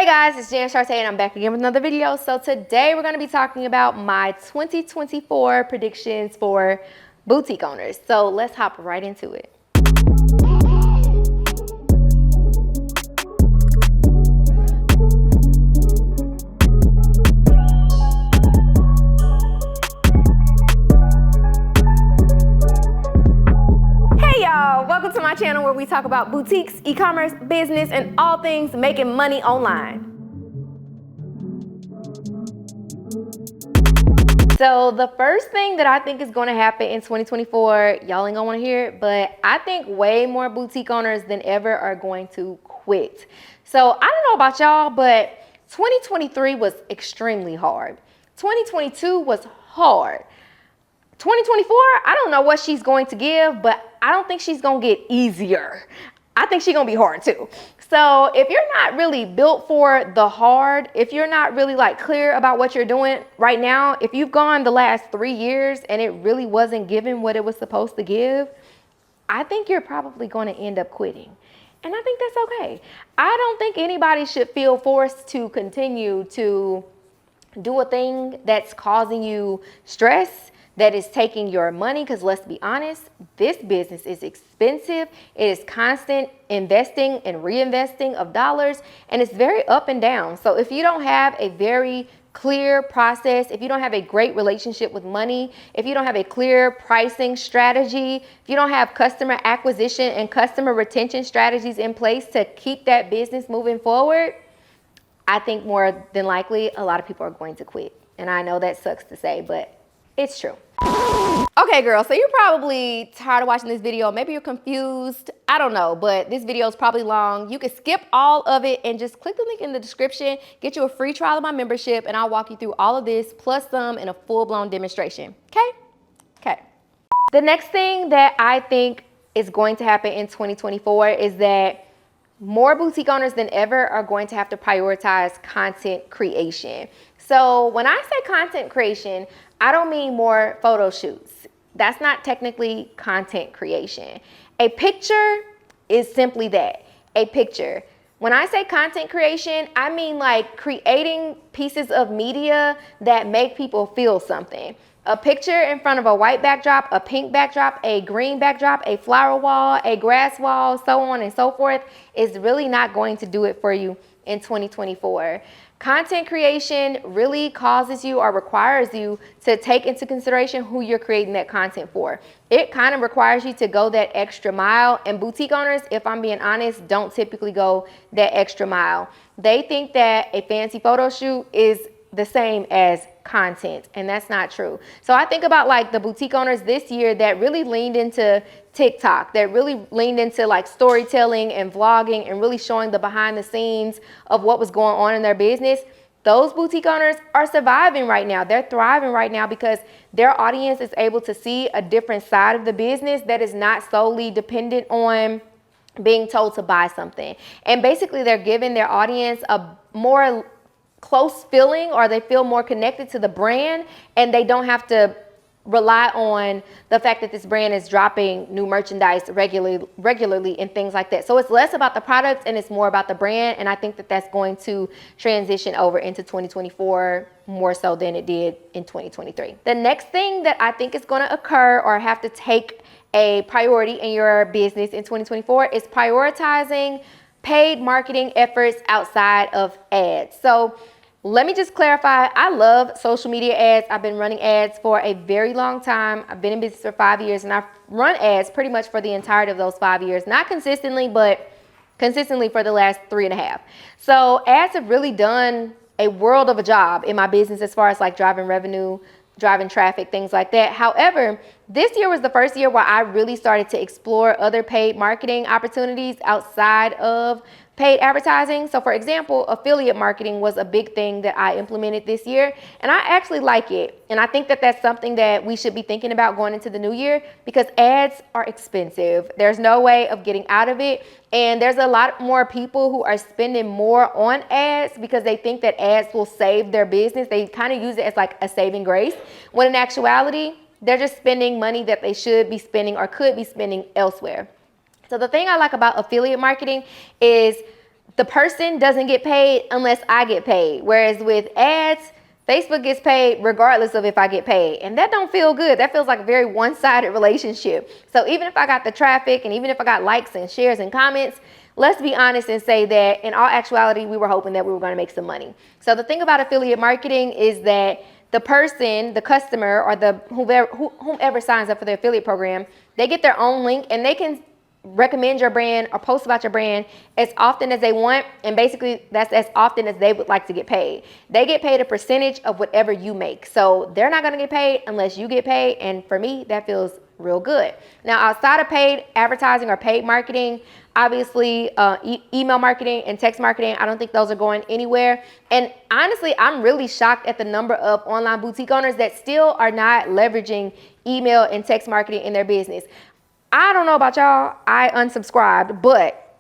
Hey guys, it's Jan Shartay and I'm back again with another video. So today we're going to be talking about my 2024 predictions for boutique owners. So let's hop right into it. Hey y'all, welcome to my channel where we talk about boutiques, e-commerce, business, and all things making money online. So the first thing that I think is going to happen in 2024, y'all ain't gonna want to hear it, but I think way more boutique owners than ever are going to quit. So I don't know about y'all, but 2023 was extremely hard. 2022 was hard. 2024, I don't know what she's going to give, but I don't think she's gonna get easier. I think she's gonna be hard too. So if you're not really built for the hard, if you're not really like clear about what you're doing right now, if you've gone the last 3 years and it really wasn't giving what it was supposed to give, I think you're probably gonna end up quitting. And I think that's okay. I don't think anybody should feel forced to continue to do a thing that's causing you stress, that is taking your money, because let's be honest, this business is expensive. It is constant investing and reinvesting of dollars, and it's very up and down. So if you don't have a very clear process, if you don't have a great relationship with money, if you don't have a clear pricing strategy, if you don't have customer acquisition and customer retention strategies in place to keep that business moving forward, I think more than likely a lot of people are going to quit. And I know that sucks to say, but it's true. Okay, girl, so you're probably tired of watching this video. Maybe you're confused. I don't know, but this video is probably long. You can skip all of it and just click the link in the description, get you a free trial of my membership, and I'll walk you through all of this plus some in a full-blown demonstration. Okay. The next thing that I think is going to happen in 2024 is that more boutique owners than ever are going to have to prioritize content creation. So when I say content creation, I don't mean more photo shoots. That's not technically content creation. A picture is simply that, a picture. When I say content creation, I mean like creating pieces of media that make people feel something. A picture in front of a white backdrop, a pink backdrop, a green backdrop, a flower wall, a grass wall, so on and so forth is really not going to do it for you in 2024. Content creation really causes you or requires you to take into consideration who you're creating that content for. It kind of requires you to go that extra mile, and boutique owners, if I'm being honest, don't typically go that extra mile. They think that a fancy photo shoot is the same as content, and that's not true. So I think about like the boutique owners this year that really leaned into TikTok, that really leaned into like storytelling and vlogging and really showing the behind the scenes of what was going on in their business. Those boutique owners are surviving right now. They're thriving right now because their audience is able to see a different side of the business that is not solely dependent on being told to buy something. And basically they're giving their audience a more close feeling, or they feel more connected to the brand, and they don't have to rely on the fact that this brand is dropping new merchandise regularly and things like that. So it's less about the products and it's more about the brand, and I think that that's going to transition over into 2024 more so than it did in 2023. The next thing that I think is going to occur or have to take a priority in your business in 2024 is prioritizing paid marketing efforts outside of ads. So let me just clarify, I love social media ads. I've been running ads for a very long time. I've been in business for 5 years, and I've run ads pretty much for the entirety of those 5 years. Not consistently, but consistently for the last 3.5. So ads have really done a world of a job in my business as far as like driving revenue, driving traffic, things like that. However, this year was the first year where I really started to explore other paid marketing opportunities outside of paid advertising. So for example, affiliate marketing was a big thing that I implemented this year, and I actually like it. And I think that that's something that we should be thinking about going into the new year, because ads are expensive. There's no way of getting out of it. And there's a lot more people who are spending more on ads because they think that ads will save their business. They kind of use it as like a saving grace, when in actuality, they're just spending money that they should be spending or could be spending elsewhere. So the thing I like about affiliate marketing is the person doesn't get paid unless I get paid. Whereas with ads, Facebook gets paid regardless of if I get paid. And that don't feel good. That feels like a very one-sided relationship. So even if I got the traffic and even if I got likes and shares and comments, let's be honest and say that in all actuality, we were hoping that we were going to make some money. So the thing about affiliate marketing is that the person, the customer, or the whomever signs up for the affiliate program, they get their own link and they can recommend your brand or post about your brand as often as they want, and basically that's as often as they would like to get paid. They get paid a percentage of whatever you make, so they're not going to get paid unless you get paid, and for me that feels real good. Now outside of paid advertising or paid marketing, obviously email marketing and text marketing, I don't think those are going anywhere. And honestly, I'm really shocked at the number of online boutique owners that still are not leveraging email and text marketing in their business. I don't know about y'all, I unsubscribed, but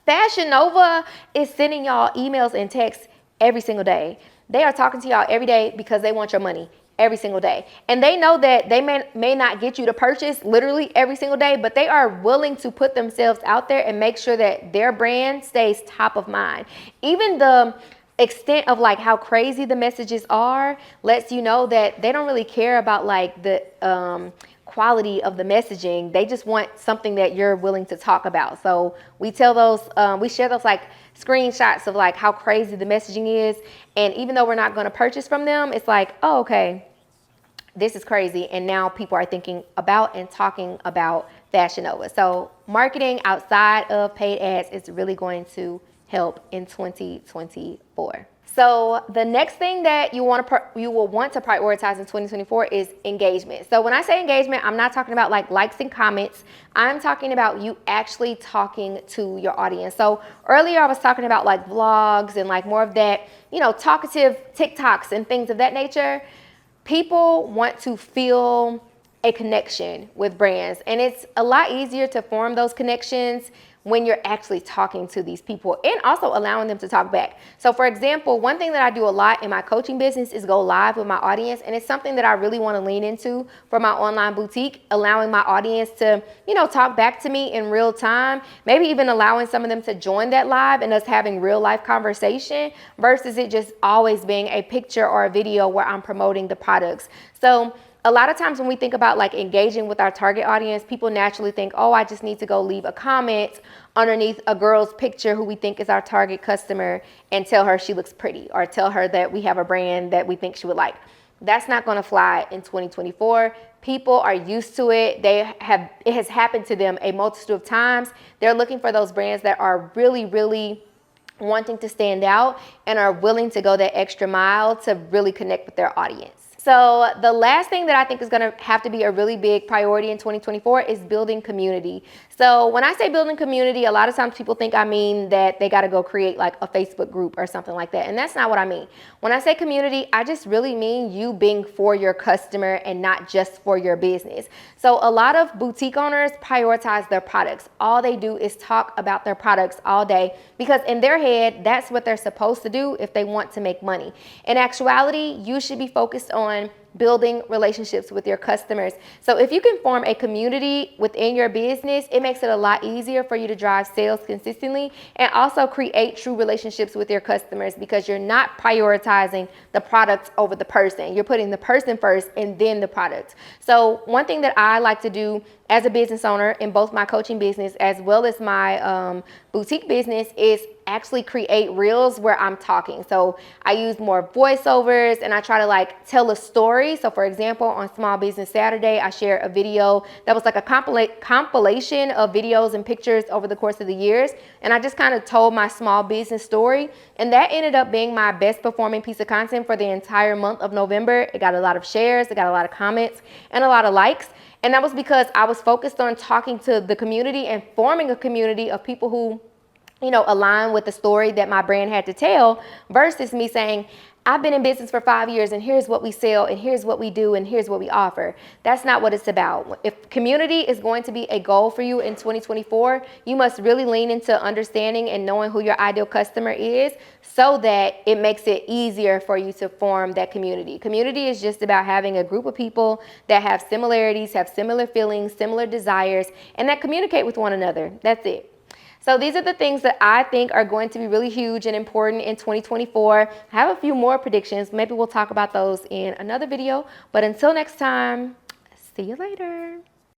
Fashion Nova is sending y'all emails and texts every single day. They are talking to y'all every day because they want your money every single day. And they know that they may not get you to purchase literally every single day, but they are willing to put themselves out there and make sure that their brand stays top of mind. Even the extent of like how crazy the messages are lets you know that they don't really care about like the quality of the messaging. They just want something that you're willing to talk about. So we tell those, we share those like screenshots of like how crazy the messaging is. And even though we're not going to purchase from them, it's like, oh, okay, this is crazy. And now people are thinking about and talking about Fashion Nova. So marketing outside of paid ads is really going to help in 2024. So the next thing that you will want to prioritize in 2024 is engagement. So when I say engagement, I'm not talking about like likes and comments. I'm talking about you actually talking to your audience. So earlier I was talking about like vlogs and like more of that, you know, talkative TikToks and things of that nature. People want to feel a connection with brands, and it's a lot easier to form those connections when you're actually talking to these people and also allowing them to talk back. So for example, one thing that I do a lot in my coaching business is go live with my audience, and it's something that I really want to lean into for my online boutique, allowing my audience to, you know, talk back to me in real time, maybe even allowing some of them to join that live and us having real life conversation versus it just always being a picture or a video where I'm promoting the products. So a lot of times when we think about like engaging with our target audience, people naturally think, oh, I just need to go leave a comment underneath a girl's picture who we think is our target customer and tell her she looks pretty, or tell her that we have a brand that we think she would like. That's not going to fly in 2024. People are used to it. It has happened to them a multitude of times. They're looking for those brands that are really, really wanting to stand out and are willing to go that extra mile to really connect with their audience. So the last thing that I think is going to have to be a really big priority in 2024 is building community. So when I say building community, a lot of times people think I mean that they got to go create like a Facebook group or something like that. And that's not what I mean. When I say community, I just really mean you being for your customer and not just for your business. So a lot of boutique owners prioritize their products. All they do is talk about their products all day because in their head, that's what they're supposed to do if they want to make money. In actuality, you should be focused on building relationships with your customers. So if you can form a community within your business, it makes it a lot easier for you to drive sales consistently and also create true relationships with your customers because you're not prioritizing the product over the person. You're putting the person first and then the product. So one thing that I like to do as a business owner in both my coaching business as well as my boutique business is actually create reels where I'm talking. So I use more voiceovers and I try to like tell a story. So for example, on Small Business Saturday, I shared a video that was like a compilation of videos and pictures over the course of the years. And I just kind of told my small business story. And that ended up being my best performing piece of content for the entire month of November. It got a lot of shares, it got a lot of comments and a lot of likes. And that was because I was focused on talking to the community and forming a community of people who, you know, align with the story that my brand had to tell versus me saying, I've been in business for 5 years and here's what we sell and here's what we do and here's what we offer. That's not what it's about. If community is going to be a goal for you in 2024, you must really lean into understanding and knowing who your ideal customer is so that it makes it easier for you to form that community. Community is just about having a group of people that have similarities, have similar feelings, similar desires, and that communicate with one another. That's it. So these are the things that I think are going to be really huge and important in 2024. I have a few more predictions. Maybe we'll talk about those in another video. But until next time, see you later.